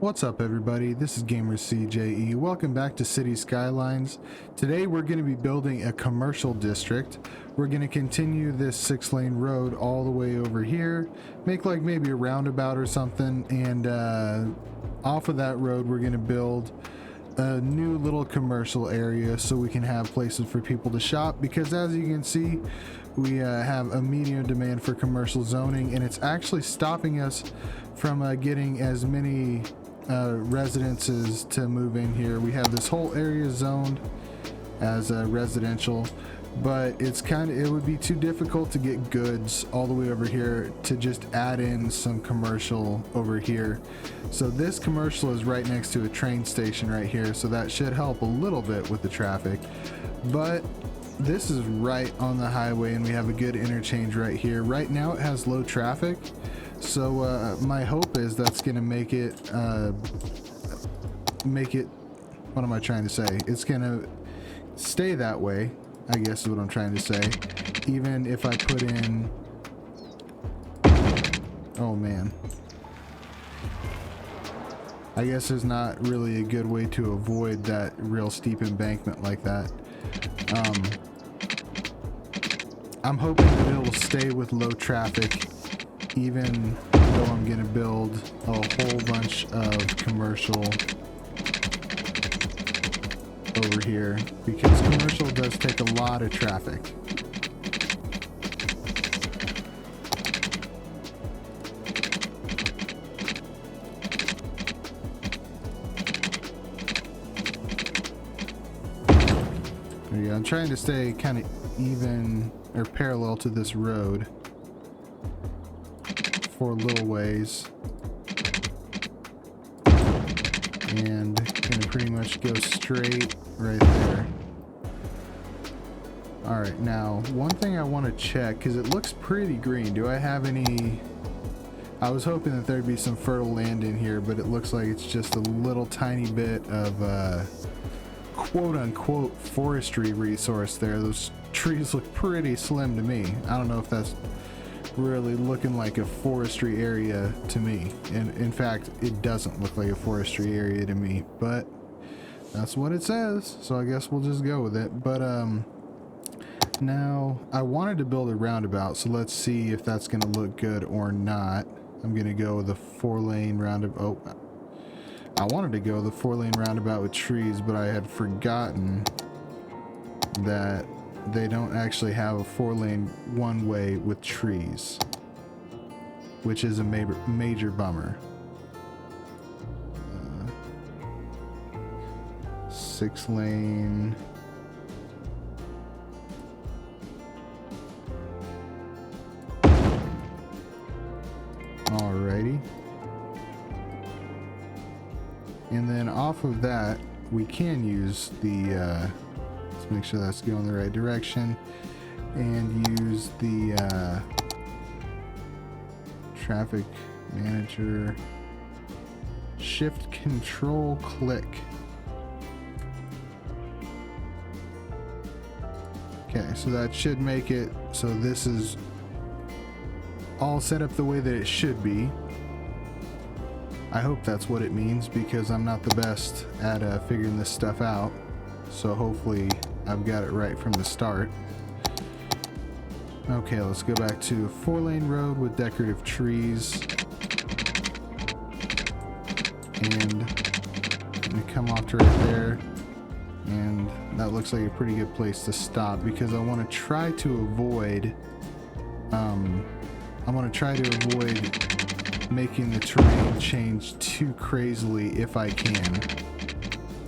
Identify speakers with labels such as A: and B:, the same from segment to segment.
A: What's up everybody, this is Gamer CJE. Welcome back to Cities Skylines. Today we're going to be building a commercial district. We're going to continue this 6-lane road all the way over here, make like maybe a roundabout or something, and off of that road we're going to build a new little commercial area so we can have places for people to shop, because as you can see we have a medium demand for commercial zoning, and it's actually stopping us from getting as many residences to move in here. We have this whole area zoned as residential, but it would be too difficult to get goods all the way over here to just add in some commercial over here. So this commercial is right next to a train station right here, so that should help a little bit with the traffic. But this is right on the highway and we have a good interchange right here. Right now it has low traffic, so my hope is that's gonna make it what am I trying to say? It's gonna stay that way, I guess is what I'm trying to say. Even if I put in, oh man, I guess there's not really a good way to avoid that real steep embankment like that. I'm hoping that it'll stay with low traffic, even though I'm gonna build a whole bunch of commercial over here, because commercial does take a lot of traffic. There you go. I'm trying to stay kind of even or parallel to this road for a little ways, and gonna pretty much go straight right there. All right, now one thing I want to check, because it looks pretty green, do I have any, I was hoping that there'd be some fertile land in here, but it looks like it's just a little tiny bit of quote-unquote forestry resource there. Those trees look pretty slim to me. I don't know if that's really looking like a forestry area to me, and in fact it doesn't look like a forestry area to me, but that's what it says, so I guess we'll just go with it. But now I wanted to build a roundabout, so let's see if that's gonna look good or not. I'm gonna go with a 4-lane roundabout. Oh, I wanted to go the 4-lane roundabout with trees, but I had forgotten that they don't actually have a 4-lane one-way with trees, which is a major bummer. 6-lane. Alrighty. And then off of that, we can use the, let's make sure that's going the right direction, and use the traffic manager, shift control click. Okay, so that should make it so this is all set up the way that it should be. I hope that's what it means, because I'm not the best at figuring this stuff out. So hopefully I've got it right from the start. Okay, let's go back to a 4-lane road with decorative trees. And I'm gonna come off to right there. And that looks like a pretty good place to stop, because I want to try to avoid making the terrain change too crazily if I can.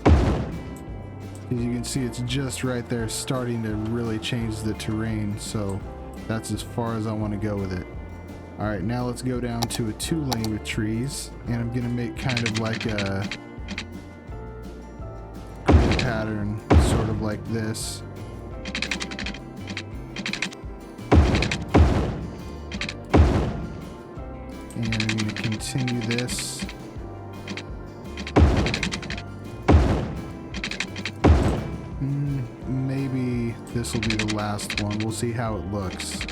A: As you can see, it's just right there starting to really change the terrain, so that's as far as I want to go with it. Alright, now let's go down to a 2-lane with trees, and I'm gonna make kind of like a grid pattern, sort of like this. And I'm going to continue this. Maybe this will be the last one. We'll see how it looks.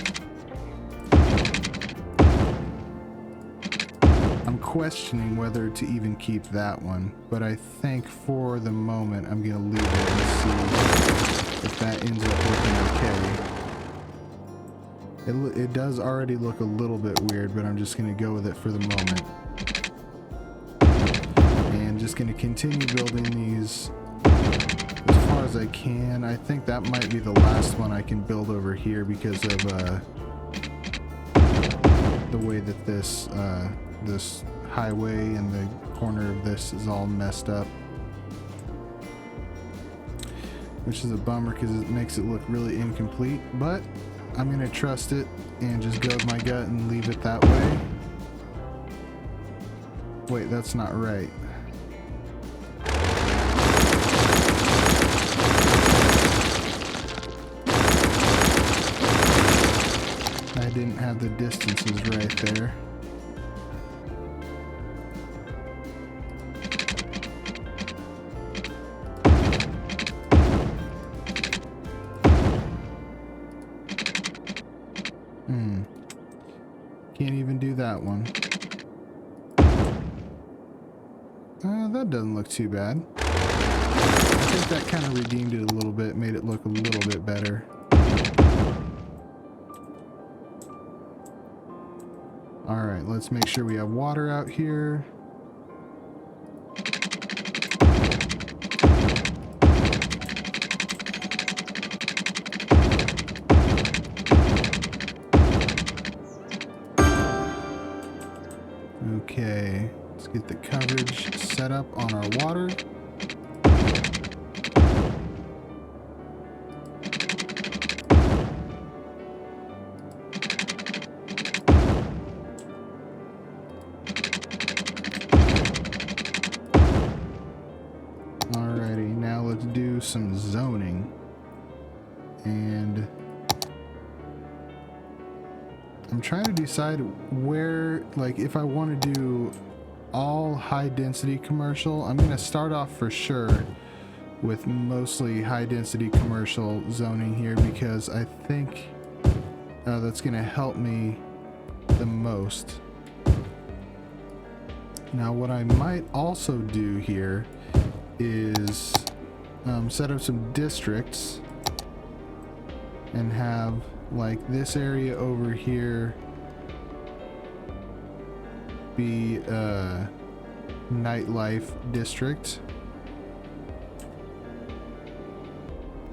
A: I'm questioning whether to even keep that one, but I think for the moment I'm gonna leave it and see if that ends up looking okay. It does already look a little bit weird, but I'm just gonna go with it for the moment. And just gonna continue building these as far as I can. I think that might be the last one I can build over here because of the way that this highway and the corner of this is all messed up, which is a bummer because it makes it look really incomplete, but I'm gonna trust it and just go with my gut and leave it that way. Wait, that's not right. I didn't have the distances right there. Can't even do that one. That doesn't look too bad. I think that kind of redeemed it a little bit, made it look a little bit better. Alright, let's make sure we have water out here. Okay, let's get the coverage set up on our water. Alrighty, now let's do some zoning. And I'm trying to decide where, like, if I want to do all high density commercial. I'm going to start off for sure with mostly high density commercial zoning here because I think that's going to help me the most. Now what I might also do here is set up some districts and have like this area over here be a nightlife district.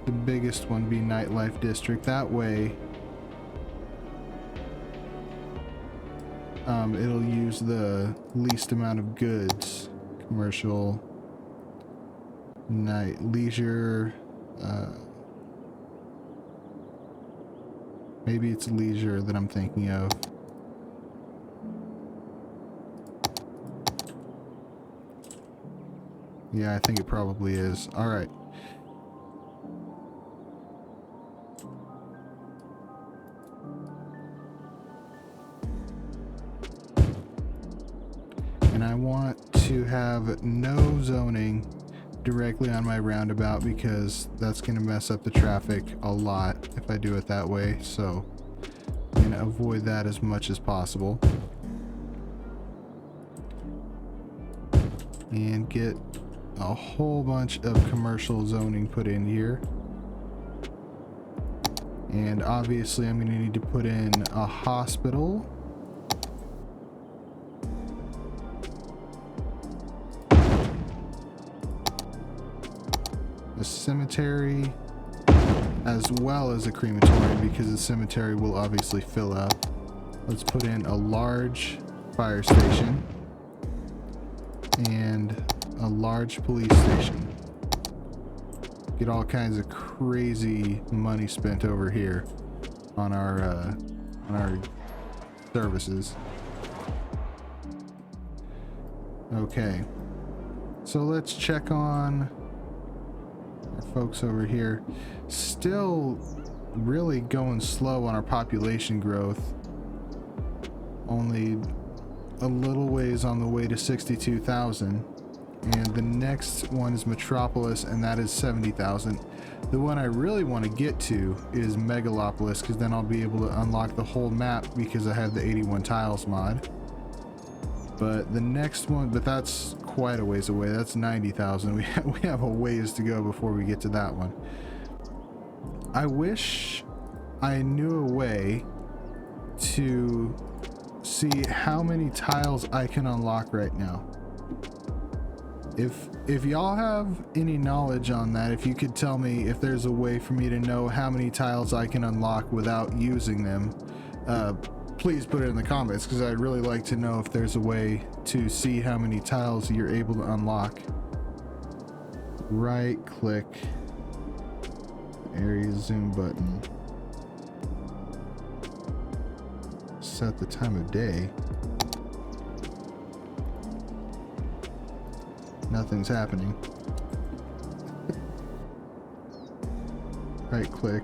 A: The biggest one be nightlife district. That way it'll use the least amount of goods. Commercial, night, leisure, maybe it's leisure that I'm thinking of. Yeah, I think it probably is. All right. And I want to have no zoning directly on my roundabout because that's going to mess up the traffic a lot if I do it that way. So I'm going to avoid that as much as possible. And get a whole bunch of commercial zoning put in here. And obviously I'm going to need to put in a hospital. A cemetery, as well as a crematorium because the cemetery will obviously fill up. Let's put in a large fire station and a large police station. Get all kinds of crazy money spent over here on our services. Okay, so let's check on our folks over here. Still really going slow on our population growth. Only a little ways on the way to 62,000. And the next one is Metropolis, and that is 70,000. The one I really want to get to is Megalopolis, because then I'll be able to unlock the whole map because I have the 81 tiles mod. But the next one, but that's quite a ways away. That's 90,000. We have a ways to go before we get to that one. I wish I knew a way to see how many tiles I can unlock right now. If y'all have any knowledge on that, if you could tell me if there's a way for me to know how many tiles I can unlock without using them, please put it in the comments, because I'd really like to know if there's a way to see how many tiles you're able to unlock. Right click, area zoom button, set the time of day. Nothing's happening. Right click.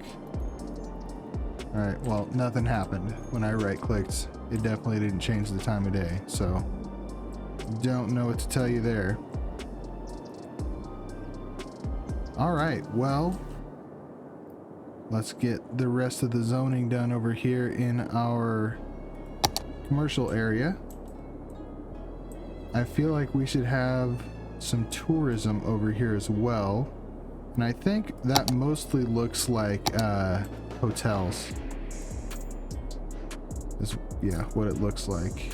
A: Alright, well, nothing happened when I right clicked. It definitely didn't change the time of day, so don't know what to tell you there. Alright, well, let's get the rest of the zoning done over here in our commercial area. I feel like we should have some tourism over here as well, and I think that mostly looks like hotels is, yeah, what it looks like.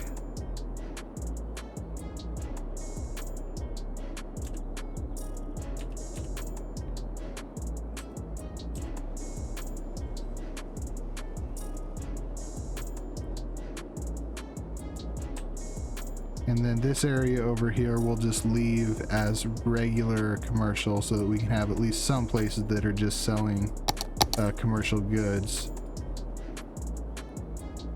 A: And then this area over here we'll just leave as regular commercial so that we can have at least some places that are just selling commercial goods.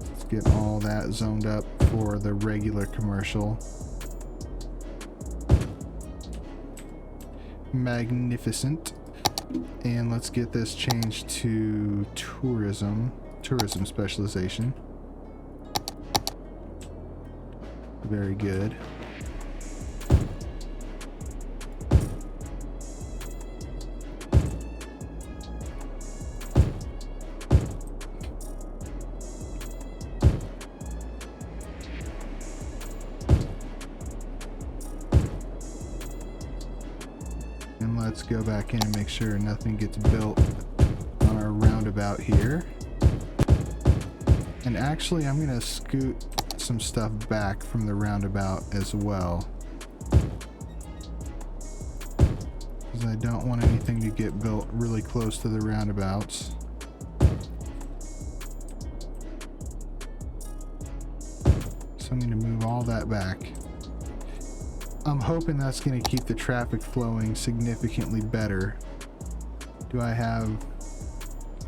A: Let's get all that zoned up for the regular commercial. Magnificent. And let's get this changed to tourism specialization. Very good. And let's go back in and make sure nothing gets built on our roundabout here. And actually, I'm gonna scoot some stuff back from the roundabout as well, because I don't want anything to get built really close to the roundabouts. So I'm going to move all that back. I'm hoping that's going to keep the traffic flowing significantly better. Do I have,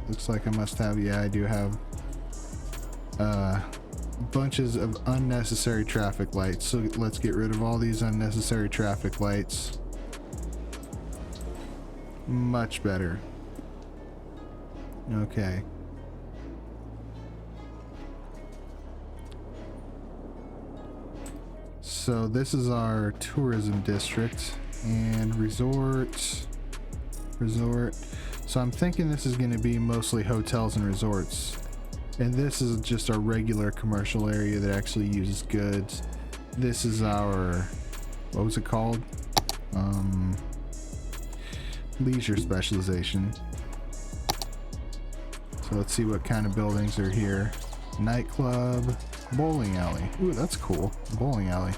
A: looks like I must have, yeah, I do have bunches of unnecessary traffic lights. So let's get rid of all these unnecessary traffic lights. Much better. Okay. So this is our tourism district and resort. So I'm thinking this is going to be mostly hotels and resorts. And this is just our regular commercial area that actually uses goods. This is our, what was it called? Leisure specialization. So let's see what kind of buildings are here. Nightclub, bowling alley. Ooh, that's cool. Bowling alley.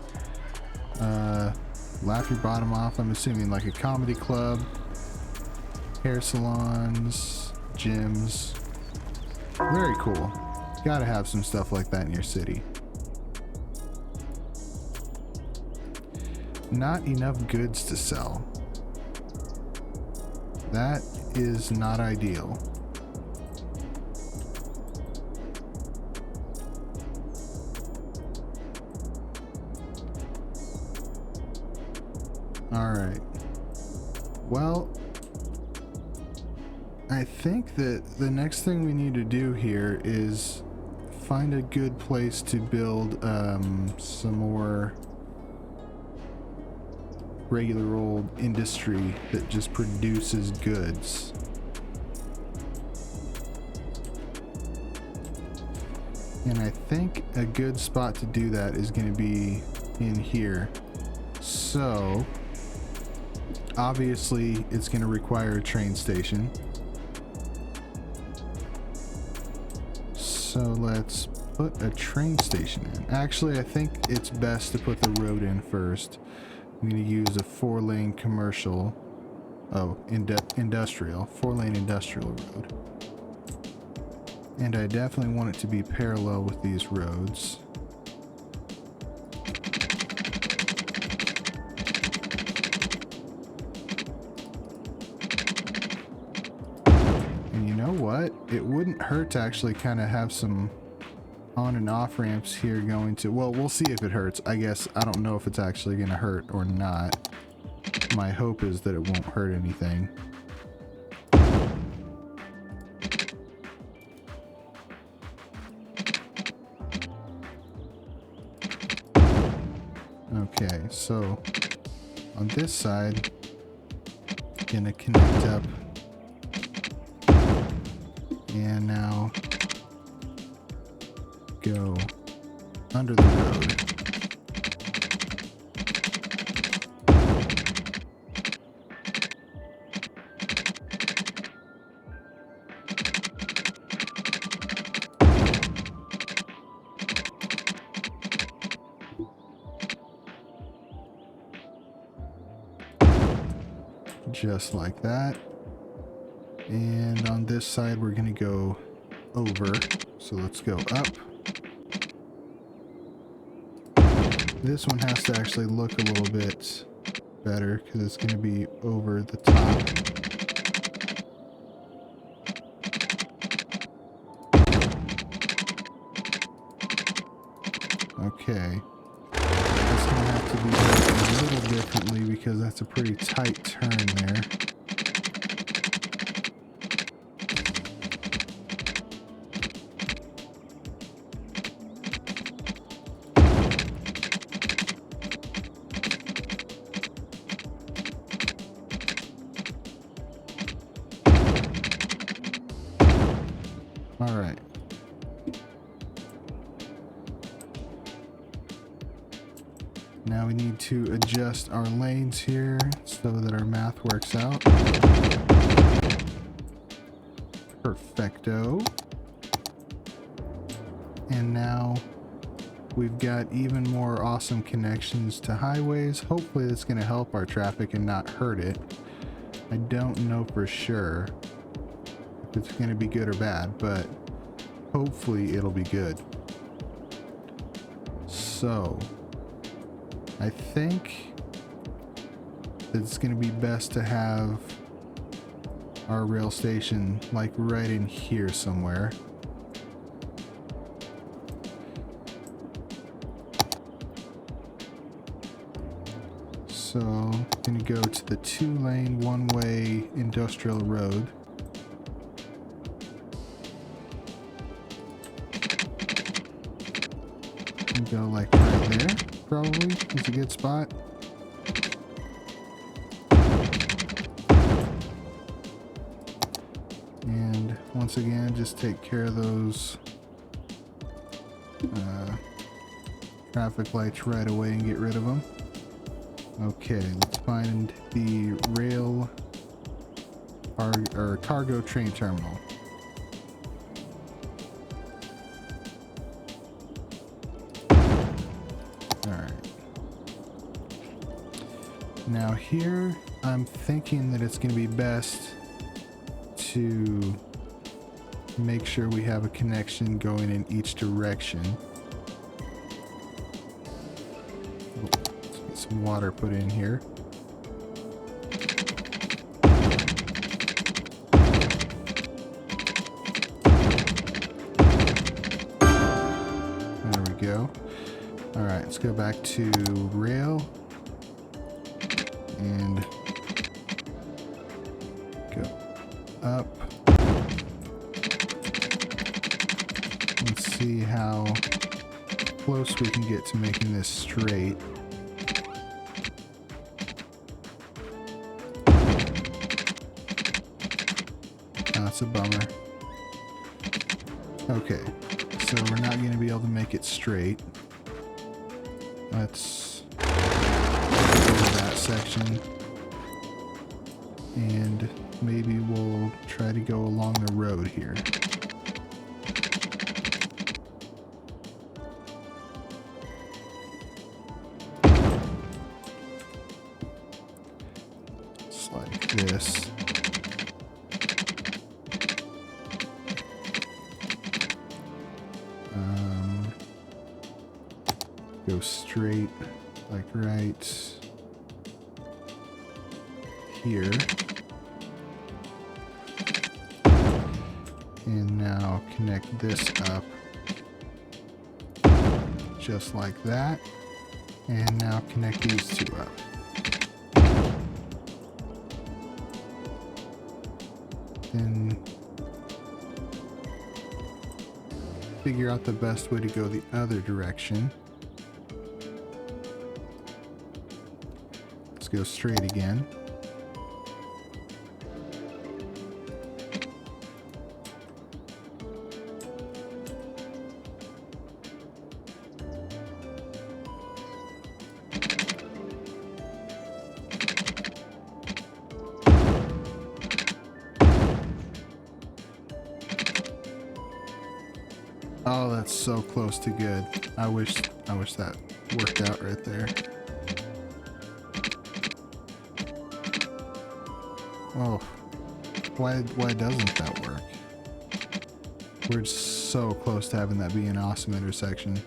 A: Laugh your bottom off. I'm assuming like a comedy club. Hair salons, gyms. Very cool. Gotta have some stuff like that in your city. Not enough goods to sell. That is not ideal. Alright. Well, I think that the next thing we need to do here is find a good place to build some more regular old industry that just produces goods. And I think a good spot to do that is going to be in here. So obviously it's going to require a train station. So let's put a train station in. Actually, I think it's best to put the road in first. I'm going to use a 4-lane commercial, industrial, 4-lane industrial road. And I definitely want it to be parallel with these roads. And you know what? It wouldn't hurt to actually kind of have some on and off ramps here going to, well, we'll see if it hurts. I guess I don't know if it's actually going to hurt or not. My hope is that it won't hurt anything. Okay, so on this side, gonna connect up, and now go under the road. Just like that. And on this side, we're gonna go over. So let's go up. This one has to actually look a little bit better because it's going to be over the top. Okay. It's going to have to be done a little differently because that's a pretty tight turn there. All right. Now we need to adjust our lanes here so that our math works out. Perfecto. And now we've got even more awesome connections to highways. Hopefully that's going to help our traffic and not hurt it. I don't know for sure if it's going to be good or bad, but hopefully it'll be good. So I think that it's going to be best to have our rail station like right in here somewhere. So I'm going to go to the 2-lane, 1-way industrial road. And go like right there, probably is a good spot. And once again, just take care of those traffic lights right away and get rid of them. Okay, let's find the rail or cargo train terminal. Alright. Now here, I'm thinking that it's going to be best to make sure we have a connection going in each direction. Let's get some water put in here. There we go. All right, let's go back to rail and go up. Let's see how close we can get to making this straight. That's a bummer. Okay, so we're not going to be able to make it straight. Let's intersection. And maybe we'll try to go along the road here. Just like this. Go straight, like right here. And now connect this up just like that. And now connect these two up. Then figure out the best way to go the other direction. Let's go straight again. Oh, that's so close to good. I wish that worked out right there. Oh, why doesn't that work? We're so close to having that be an awesome intersection.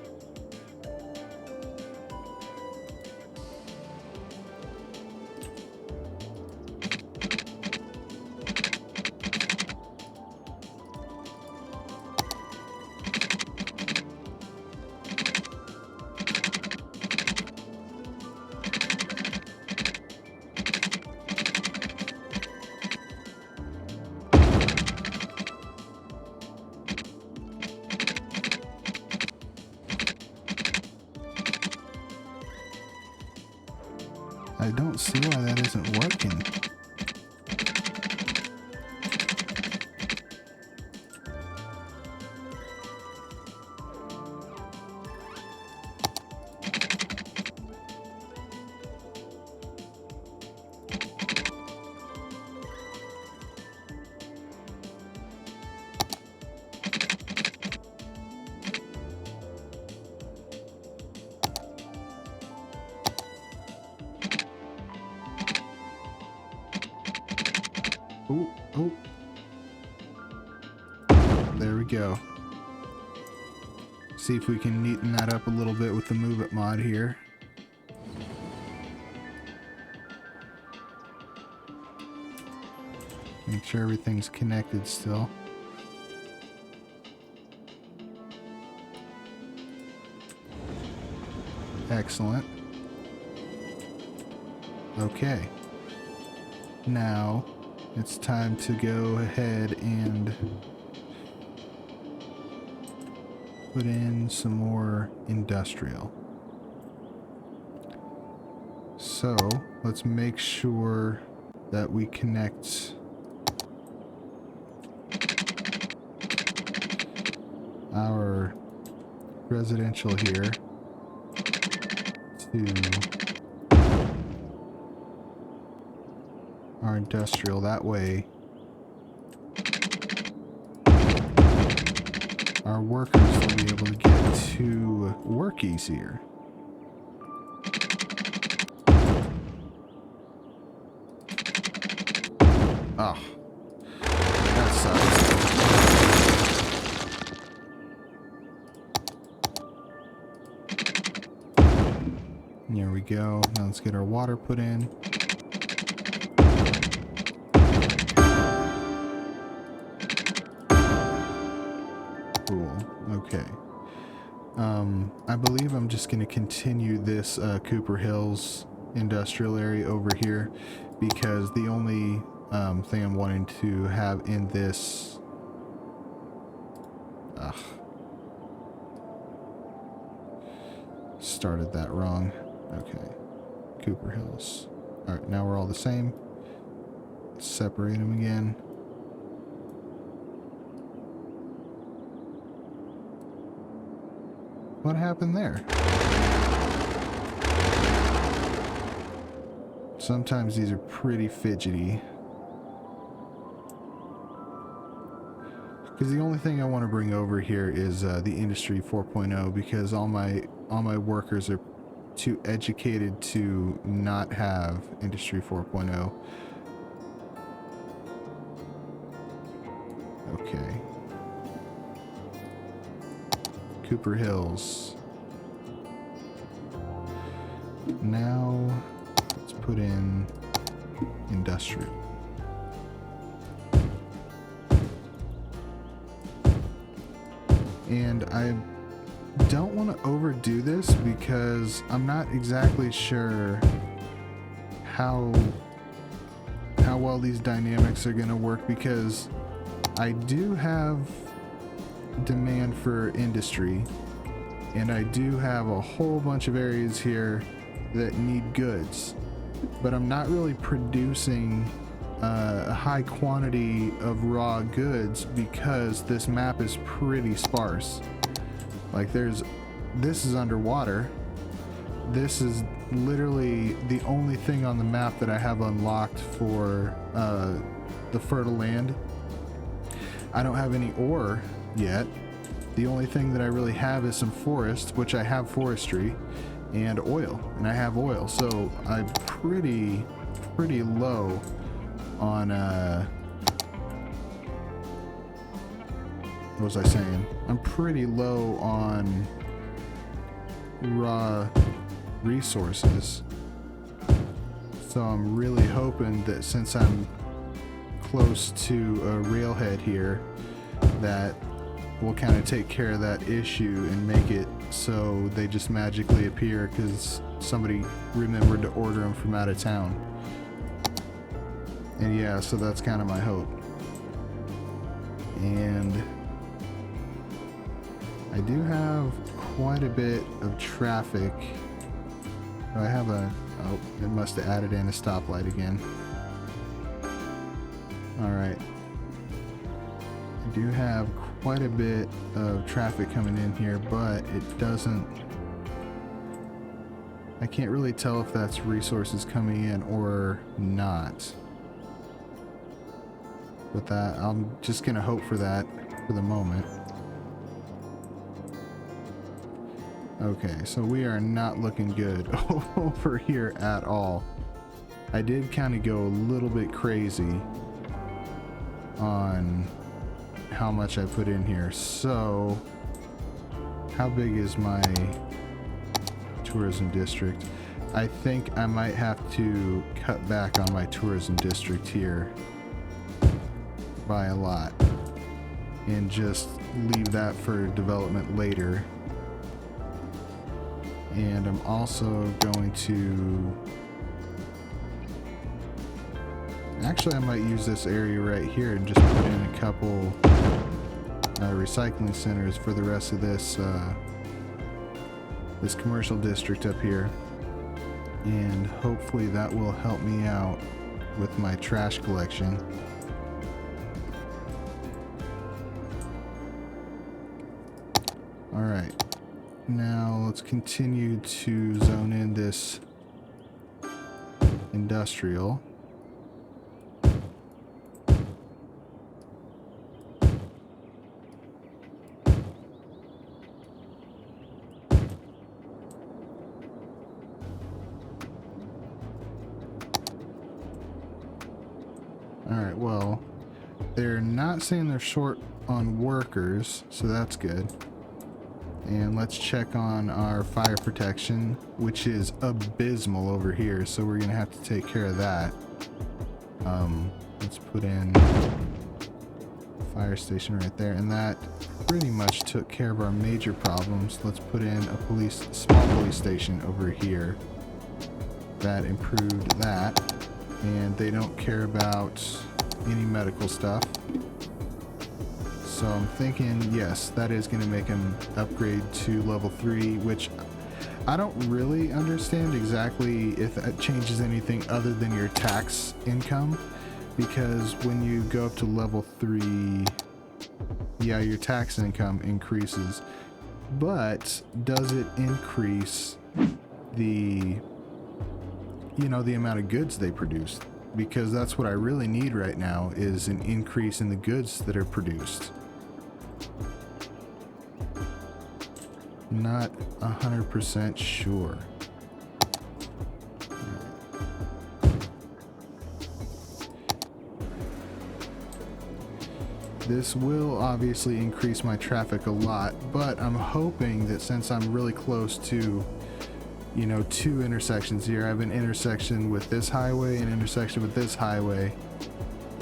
A: I don't see why that isn't working. Oh. There we go. See if we can neaten that up a little bit with the Move It mod here. Make sure everything's connected still. Excellent. Okay. Now it's time to go ahead and put in some more industrial. So let's make sure that we connect our residential here to our industrial. That way our workers will be able to get to work easier. Oh, that sucks. There we go. Now let's get our water put in. Cool. Okay. I believe I'm just going to continue this Cooper Hills industrial area over here because the only thing I'm wanting to have in this started that wrong. Okay. Cooper Hills. Alright, now we're all the same. Let's separate them again. What happened there? Sometimes these are pretty fidgety. Because the only thing I want to bring over here is the Industry 4.0, because all my workers are too educated to not have Industry 4.0. Okay. Cooper Hills. Now let's put in industrial. And I don't want to overdo this because I'm not exactly sure how well these dynamics are going to work, because I do have demand for industry, and I do have a whole bunch of areas here that need goods, but I'm not really producing a high quantity of raw goods because this map is pretty sparse. Like this is underwater. This is literally the only thing on the map that I have unlocked for the fertile land. I don't have any ore yet. The only thing that I really have is some forest, which I have forestry, and oil, and I have oil. So I'm pretty low on what was I saying? I'm pretty low on raw resources. So I'm really hoping that since I'm close to a railhead here, that we'll kind of take care of that issue and make it so they just magically appear because somebody remembered to order them from out of town. And yeah, so that's kind of my hope. And I do have quite a bit of traffic. I have oh, it must have added in a stoplight again. Alright. I do have quite a bit of traffic coming in here, but it doesn't... I can't really tell if that's resources coming in or not. But that, I'm just gonna hope for that for the moment. Okay, so we are not looking good over here at all. I did kind of go a little bit crazy on how much I put in here. So, how big is my tourism district? I think I might have to cut back on my tourism district here by a lot and just leave that for development later. And I'm also going to... Actually, I might use this area right here and just put in a couple recycling centers for the rest of this this commercial district up here. And hopefully that will help me out with my trash collection. Alright. Now let's continue to zone in this industrial. Alright, well, they're not saying they're short on workers, so that's good. And let's check on our fire protection, which is abysmal over here, so we're gonna have to take care of that. Let's put in a fire station right there, and that pretty much took care of our major problems. Let's put in a small police station over here. That improved that, and they don't care about any medical stuff. So I'm thinking, yes, that is going to make him upgrade to level 3, which I don't really understand exactly if that changes anything other than your tax income, because when you go up to level 3, yeah, your tax income increases, but does it increase the you know, the amount of goods they produce, because that's what I really need right now, is an increase in the goods that are produced. Not 100% sure. This will obviously increase my traffic a lot, but I'm hoping that since I'm really close to, you know, two intersections here, I have an intersection with this highway, an intersection with this highway,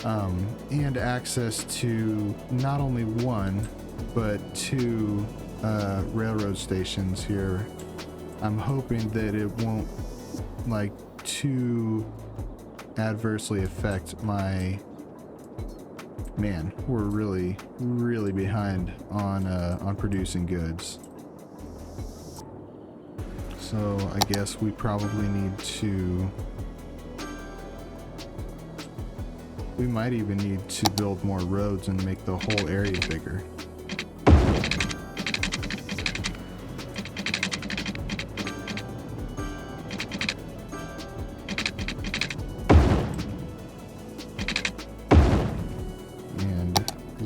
A: and access to not only one, but two railroad stations here. I'm hoping that it won't, like, too adversely affect my... Man, we're really behind on producing goods. So I guess we probably need to... We might even need to build more roads and make the whole area bigger.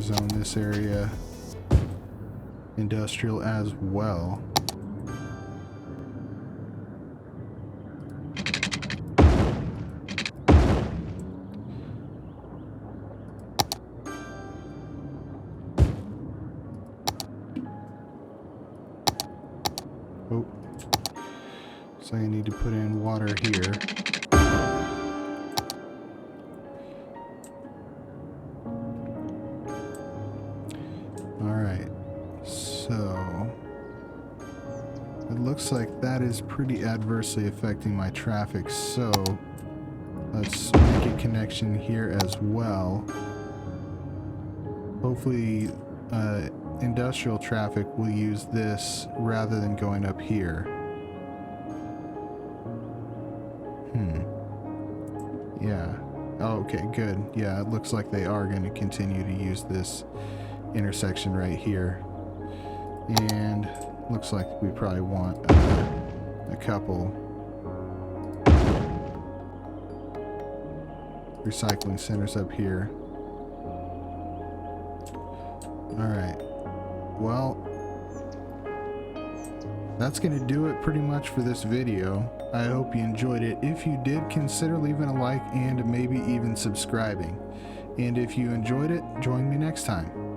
A: Zone this area industrial as well. Oh, so I need to put in water here. Alright, so it looks like that is pretty adversely affecting my traffic, so let's make a connection here as well. Hopefully industrial traffic will use this rather than going up here. Yeah. Oh, okay, good. Yeah, it looks like they are going to continue to use this intersection right here, and looks like we probably want a couple recycling centers up here. Alright, well, that's gonna do it pretty much for this video. I hope you enjoyed it. If you did, consider leaving a like and maybe even subscribing. And if you enjoyed it, join me next time.